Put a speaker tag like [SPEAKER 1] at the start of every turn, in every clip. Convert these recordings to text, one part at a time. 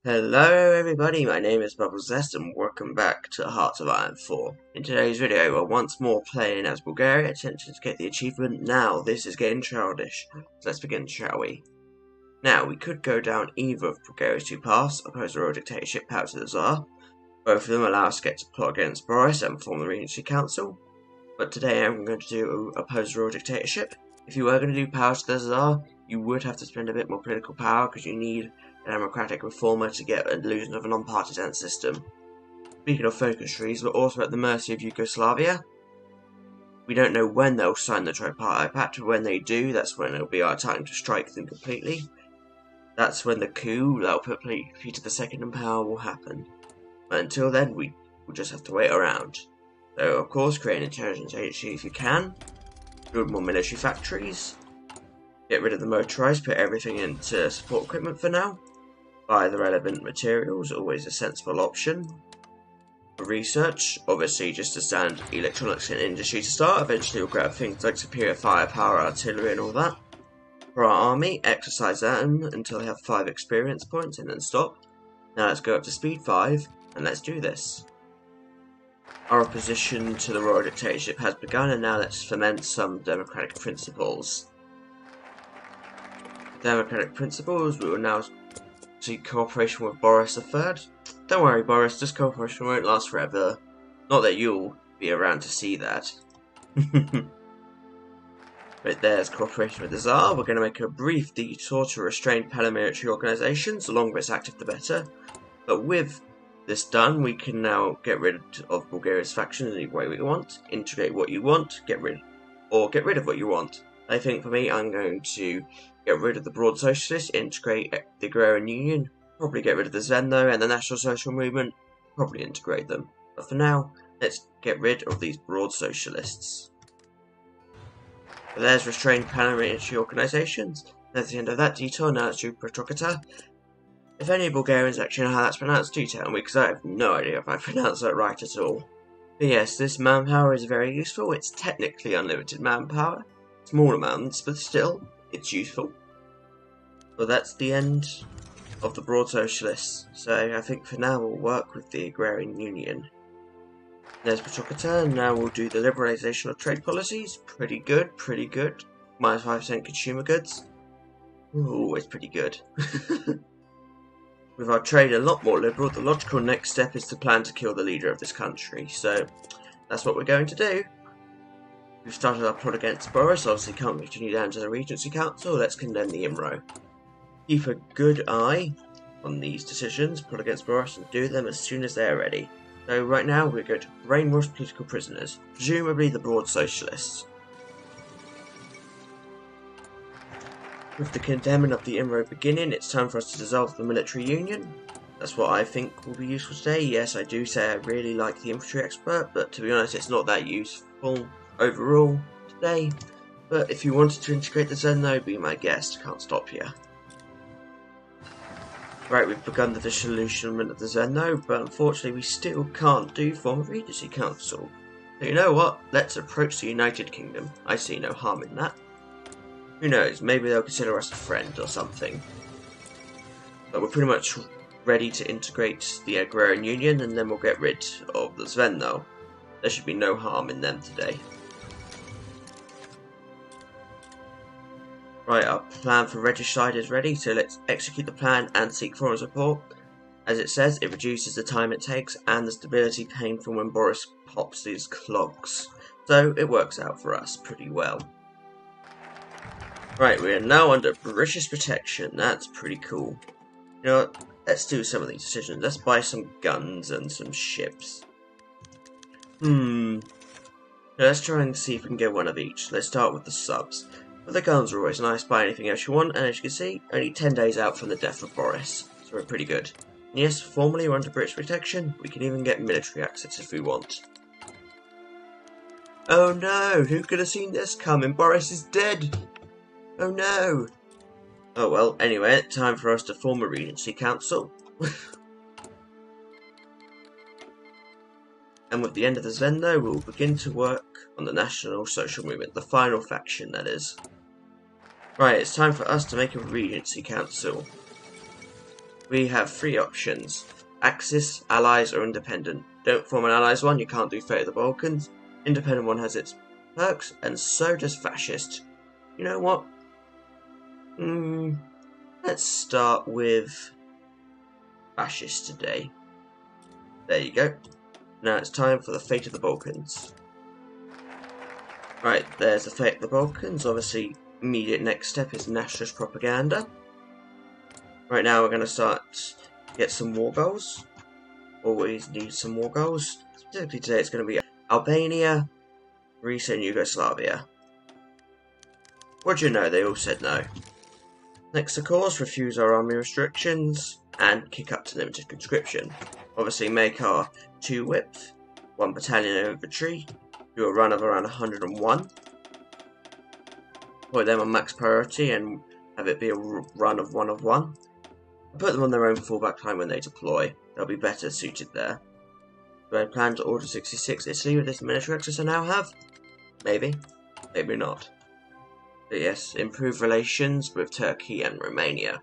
[SPEAKER 1] Hello everybody, my name is BubblesZest and welcome back to Hearts of Iron 4. In today's video we're once more playing as Bulgaria, attempting to get the achievement. Now this is getting childish. So let's begin, shall we? Now we could go down either of Bulgaria's two paths, oppose the royal dictatorship, power to the Tsar. Both of them allow us to get to plot against Boris and form the Regency Council. But today I'm going to do oppose the royal dictatorship. If you were going to do power to the Tsar, you would have to spend a bit more political power because you need a democratic reformer to get an illusion of a non-partisan system. Speaking of focus trees, we're also at the mercy of Yugoslavia. We don't know when they'll sign the tripartite pact, but when they do, that's when it'll be our time to strike them completely. That's when the coup that'll put Peter II in power will happen. But until then, we'll just have to wait around. So, of course, create an intelligence agency if you can. Build more military factories. Get rid of the motorized, put everything into support equipment for now. Buy the relevant materials, always a sensible option. For research, obviously just a standard electronics and industry to start. Eventually we'll grab things like superior firepower, artillery and all that. For our army, exercise them until they have 5 experience points and then stop. Now let's go up to speed 5 and let's do this. Our opposition to the royal dictatorship has begun, and now let's foment some democratic principles. Democratic principles, we will now seek cooperation with Boris III. Don't worry Boris, this cooperation won't last forever. Not that you'll be around to see that. Right, there's cooperation with the Tsar. We're going to make a brief detour to restrain paramilitary organisations. The longer it's active the better. But with this done, we can now get rid of Bulgaria's factions any way we want, integrate what you want, get rid of what you want. I think for me, I'm going to get rid of the broad socialists, integrate the agrarian union, probably get rid of the Zendo and the National Social Movement, probably integrate them. But for now, let's get rid of these broad socialists. But there's restrained paramilitary organisations. That's the end of that detour. Now let's do Petrokata. If any Bulgarians actually know how that's pronounced, do tell me, because I have no idea if I pronounced that right at all. But yes, this manpower is very useful. It's technically unlimited manpower. Small amounts, but still, it's useful. But that's the end of the broad socialists. So I think for now we'll work with the agrarian union. There's Petrokata, and now we'll do the liberalisation of trade policies. Pretty good, pretty good. Minus 5% consumer goods. Ooh, it's pretty good. With our trade a lot more liberal, the logical next step is to plan to kill the leader of this country. So that's what we're going to do. We've started our plot against Boris, obviously can't continue down to the Regency Council. Let's condemn the IMRO. Keep a good eye on these decisions, plot against Boris, and do them as soon as they are ready. So right now we're going to brainwash political prisoners, presumably the broad socialists. With the condemning of the IMRO beginning, it's time for us to dissolve the military union. That's what I think will be useful today. Yes, I do say I really like the infantry expert, but to be honest it's not that useful overall today. But if you wanted to integrate the Zendo, be my guest, can't stop you. Right, we've begun the disillusionment of the Zendo, but unfortunately we still can't form a Regency Council. So you know what, let's approach the United Kingdom. I see no harm in that. Who knows, maybe they'll consider us a friend or something. But we're pretty much ready to integrate the agrarian union, and then we'll get rid of the Zendo. There should be no harm in them today. Right, our plan for regicide is ready, so let's execute the plan and seek foreign support. As it says, it reduces the time it takes and the stability pain from when Boris pops these clogs. So it works out for us pretty well. Right, we are now under British protection. That's pretty cool. You know what? Let's do some of these decisions. Let's buy some guns and some ships. Let's try and see if we can get one of each. Let's start with the subs. But the guns are always nice. Buy anything else you want, and as you can see, only 10 days out from the death of Boris. So we're pretty good. And yes, formally we're under British protection. We can even get military access if we want. Oh no! Who could have seen this coming? Boris is dead! Oh no! Oh well, anyway, time for us to form a Regency Council. And with the end of the Zendo, we'll begin to work on the National Social Movement, the final faction that is. Right, it's time for us to make a Regency Council. we have three options: Axis, Allies, or Independent. Don't form an Allies one, you can't do Fate of the Balkans. Independent one has its perks, and so does Fascist. You know what? Let's start with Fascist today. There you go. Now it's time for the Fate of the Balkans. Right, there's the Fate of the Balkans. Obviously, immediate next step is nationalist propaganda. Right now we're going to get some war goals. Always need some war goals. Specifically today it's going to be Albania, Greece and Yugoslavia. What do you know, they all said no. Next, of course, refuse our army restrictions and kick up to limited conscription. Obviously make our 2 width, 1 battalion infantry, do a run of around 101. Put them on max priority and have it be a run of 1 of 1. Put them on their own fallback time when they deploy. They'll be better suited there. Do I plan to order 66 Italy with this military access I now have? Maybe. Maybe not. But yes, improve relations with Turkey and Romania.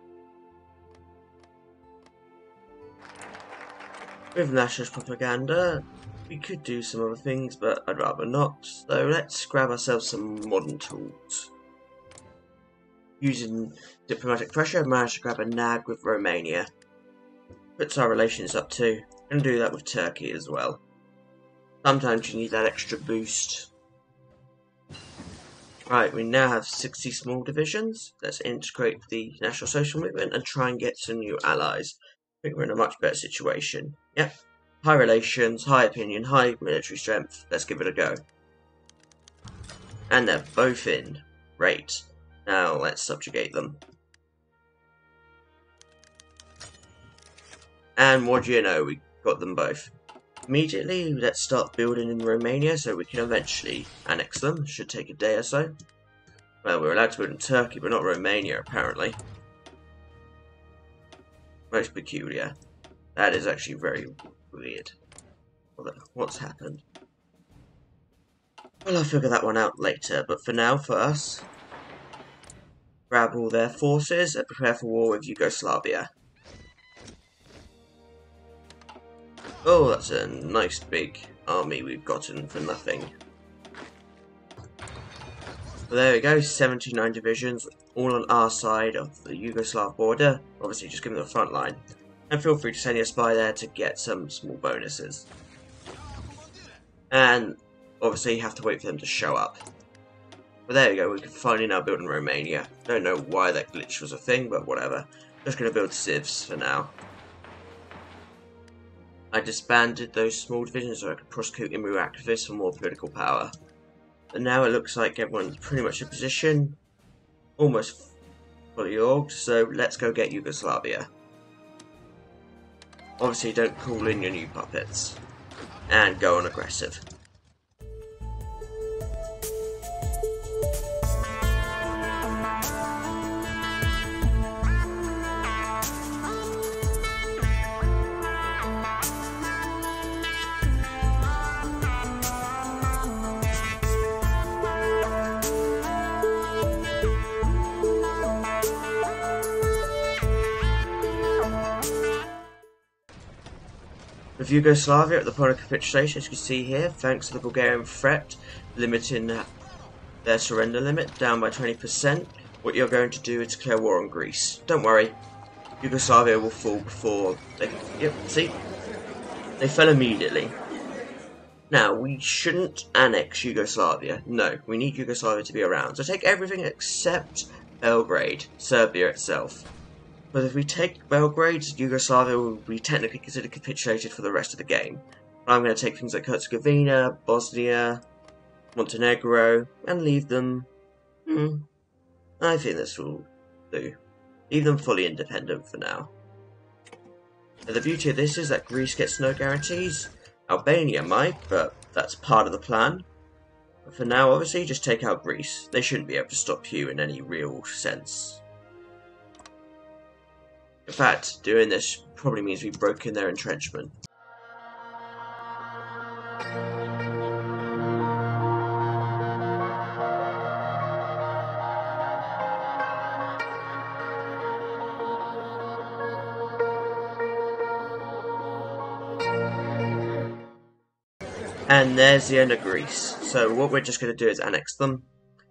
[SPEAKER 1] With nationalist propaganda, we could do some other things, but I'd rather not. So let's grab ourselves some modern tools. Using diplomatic pressure, I managed to grab a nag with Romania. Puts our relations up too. I'm going to do that with Turkey as well. Sometimes you need that extra boost. Right, we now have 60 small divisions. Let's integrate the National Social Movement and try and get some new allies. I think we're in a much better situation. Yep. High relations, high opinion, high military strength. Let's give it a go. And they're both in. Great. Now let's subjugate them. And what do you know, we got them both. Immediately, let's start building in Romania so we can eventually annex them. Should take a day or so. Well, we're allowed to build in Turkey, but not Romania, apparently. Most peculiar. That is actually very weird. What's happened? Well, I'll figure that one out later, but for now, first, grab all their forces and prepare for war with Yugoslavia. Oh, that's a nice big army we've gotten for nothing. Well, there we go, 79 divisions, all on our side of the Yugoslav border. Obviously, just give them the front line. And feel free to send your spy there to get some small bonuses. And obviously, you have to wait for them to show up. But there we go, we can finally now build in Romania. Don't know why that glitch was a thing, but whatever. Just going to build civs for now. I disbanded those small divisions so I could prosecute Imru activists for more political power. But now it looks like everyone's pretty much in position. Almost fully orged, so let's go get Yugoslavia. Obviously don't call in your new puppets. And go on aggressive. With Yugoslavia at the point of capitulation, as you can see here, thanks to the Bulgarian threat limiting their surrender limit down by 20%, what you're going to do is declare war on Greece. Don't worry, Yugoslavia will fall before they... Yep, see? They fell immediately. Now, we shouldn't annex Yugoslavia. No, we need Yugoslavia to be around. So take everything except Belgrade, Serbia itself. But if we take Belgrade, Yugoslavia will be technically considered capitulated for the rest of the game. I'm going to take things like Herzegovina, Bosnia, Montenegro, and leave them... I think this will do. Leave them fully independent for now. Now, the beauty of this is that Greece gets no guarantees. Albania might, but that's part of the plan. But for now, obviously, just take out Greece. They shouldn't be able to stop you in any real sense. In fact, doing this probably means we've broken their entrenchment. And there's the end of Greece. So what we're just going to do is annex them.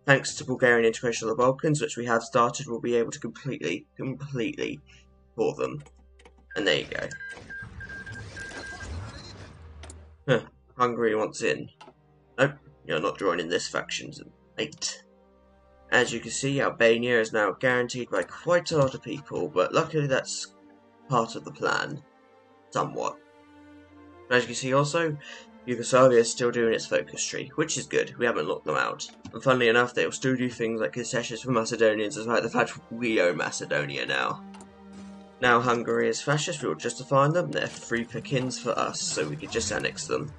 [SPEAKER 1] Thanks to Bulgarian integration of the Balkans, which we have started, we'll be able to completely pour them. And there you go. Huh, Hungary wants in. Nope, you're not joining this faction, mate. As you can see, Albania is now guaranteed by quite a lot of people, but luckily that's part of the plan. Somewhat. But as you can see also, Yugoslavia is still doing its focus tree, which is good. We haven't locked them out. And funnily enough, they'll still do things like concessions for Macedonians, despite the fact we own Macedonia now. Now Hungary is fascist, we will justify them. They're free pickings for us, so we could just annex them.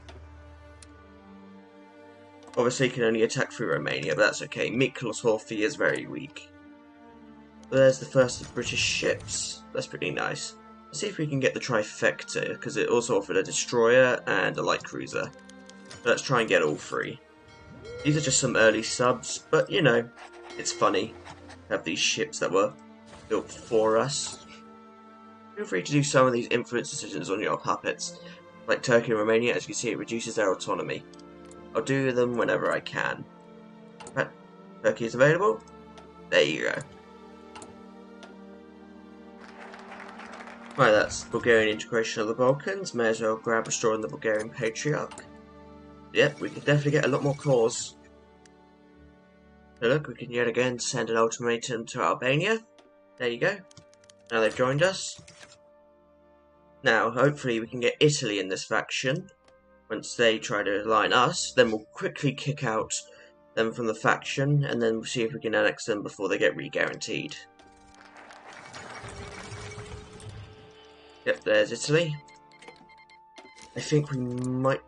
[SPEAKER 1] Obviously, you can only attack through Romania, but that's okay. HOI4 is very weak. But there's the first of the British ships. That's pretty nice. Let's see if we can get the trifecta, because it also offered a destroyer and a light cruiser. But let's try and get all three. These are just some early subs, but you know, it's funny to have these ships that were built for us. Feel free to do some of these influence decisions on your puppets. Like Turkey and Romania, as you can see, it reduces their autonomy. I'll do them whenever I can. But Turkey is available. There you go. Right, that's Bulgarian integration of the Balkans. May as well grab restoring the Bulgarian Patriarch. Yep, we could definitely get a lot more cores. So look, we can yet again send an ultimatum to Albania. There you go. Now they've joined us. Now, hopefully we can get Italy in this faction. Once they try to align us, then we'll quickly kick out them from the faction, and then we'll see if we can annex them before they get re-guaranteed. Yep, there's Italy. I think we might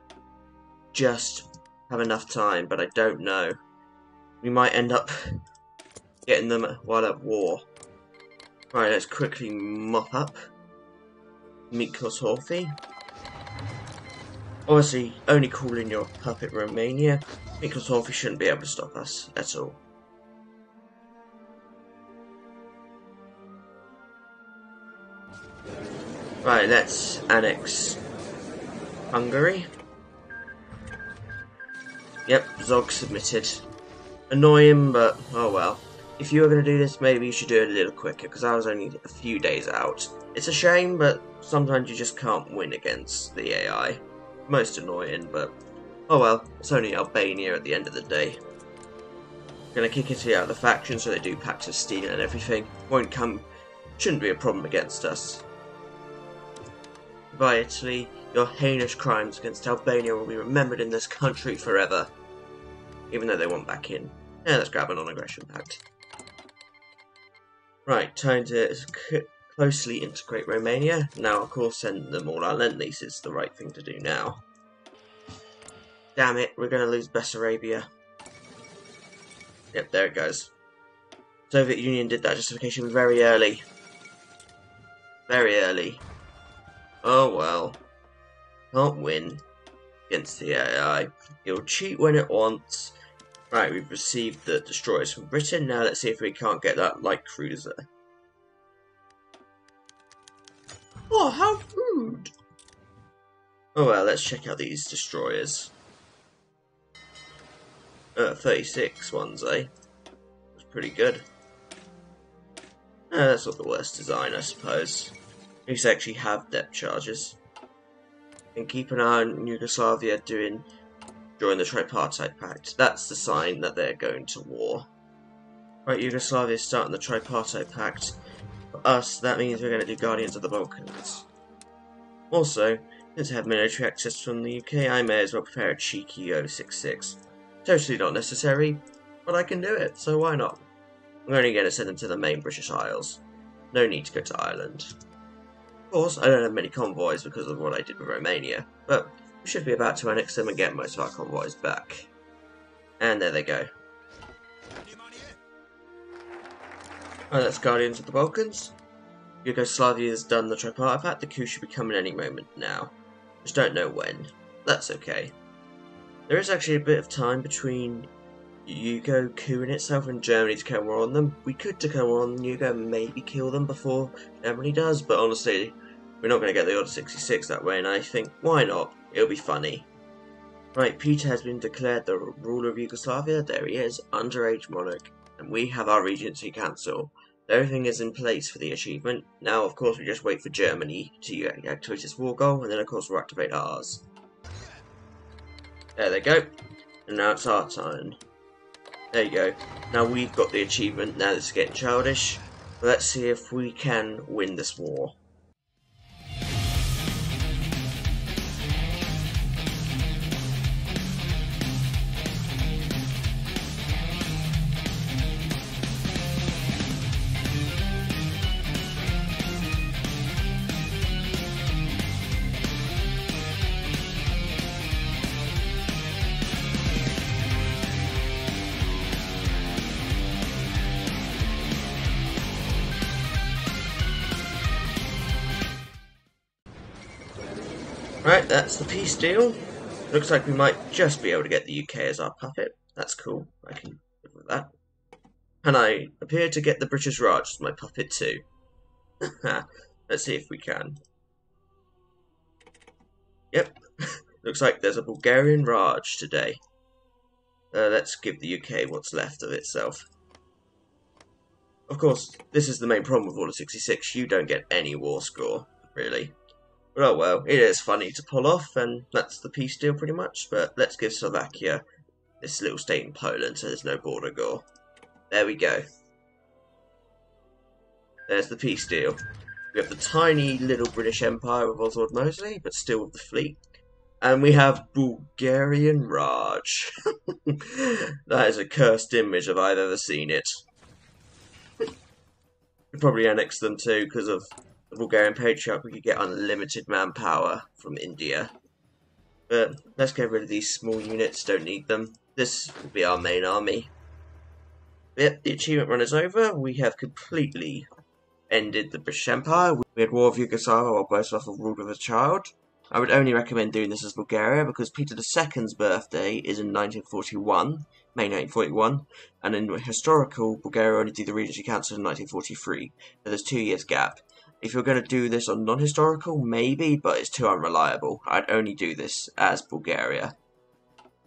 [SPEAKER 1] just have enough time, but I don't know. We might end up getting them while at war. Right, let's quickly mop up HOI4. Obviously, only calling your puppet Romania. HOI4 shouldn't be able to stop us at all. Right, let's annex Hungary. Yep, Zog submitted. Annoying, but oh well. If you were going to do this, maybe you should do it a little quicker, because I was only a few days out. It's a shame, but sometimes you just can't win against the AI. Most annoying, but oh well, it's only Albania at the end of the day. Gonna kick Italy out of the faction so they do pacts of steel and everything. Shouldn't be a problem against us. Goodbye Italy, your heinous crimes against Albania will be remembered in this country forever. Even though they want back in. Yeah, let's grab a non-aggression pact. Right, time to closely integrate Romania. Now, of course, send them all our lend lease is the right thing to do now. Damn it, we're going to lose Bessarabia. Yep, there it goes. Soviet Union did that justification very early. Very early. Oh well. Can't win against the AI. It'll cheat when it wants. Right, we've received the destroyers from Britain. Now let's see if we can't get that light cruiser. Oh, how rude! Oh well, let's check out these destroyers. 36 ones, eh? That's pretty good. That's not the worst design, I suppose. These actually have depth charges. And keep an eye on Yugoslavia join the Tripartite Pact. That's the sign that they're going to war. Right, Yugoslavia is starting the Tripartite Pact. For us, that means we're going to do Guardians of the Balkans. Also, since I have military access from the UK, I may as well prepare a cheeky 066. Totally not necessary, but I can do it, so why not? I'm only going to send them to the main British Isles. No need to go to Ireland. Of course, I don't have many convoys because of what I did with Romania, but we should be about to annex them and get most of our convoys back. And there they go. Right, that's Guardians of the Balkans. Yugoslavia has done the Tripartite Pact. The coup should be coming any moment now. Just don't know when. That's okay. There is actually a bit of time between Yugo cooing itself and Germany to declare war on them. We could declare war on Yugo and maybe kill them before Germany does, but honestly, we're not going to get the Order 66 that way, and I think, why not? It'll be funny. Right, Peter has been declared the ruler of Yugoslavia. There he is, underage monarch. And we have our Regency Council. Everything is in place for the achievement. Now, of course, we just wait for Germany to activate its war goal, and then, of course, we'll activate ours. There they go. And now it's our turn. There you go. Now we've got the achievement. Now this is getting childish. Let's see if we can win this war. Right, that's the peace deal. Looks like we might just be able to get the UK as our puppet. That's cool. I can live with that. And I appear to get the British Raj as my puppet too. Let's see if we can. Yep. Looks like there's a Bulgarian Raj today. Let's give the UK what's left of itself. Of course, this is the main problem with Order 66. You don't get any war score, really. But oh well, it is funny to pull off, and that's the peace deal pretty much. But let's give Slovakia this little state in Poland so there's no border gore. There we go. There's the peace deal. We have the tiny little British Empire with Oswald Mosley, but still with the fleet. And we have Bulgarian Raj. That is a cursed image if I've ever seen it. We'd probably annex them too, because of the Bulgarian Patriarch. We could get unlimited manpower from India. But let's get rid of these small units, don't need them. This will be our main army. Yep, the achievement run is over. We have completely ended the British Empire. We had War of Yugoslavia while both of us ruled with a child. I would only recommend doing this as Bulgaria because Peter II's birthday is in 1941, May 1941, and in historical, Bulgaria only did the Regency Council in 1943, so there's 2 years gap. If you're going to do this on non-historical, maybe, but it's too unreliable. I'd only do this as Bulgaria.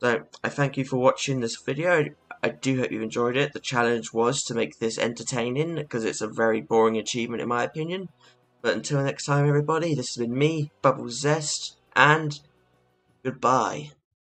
[SPEAKER 1] So, I thank you for watching this video. I do hope you enjoyed it. The challenge was to make this entertaining, because it's a very boring achievement in my opinion. But until next time everybody, this has been me, Bubble Zest, and goodbye.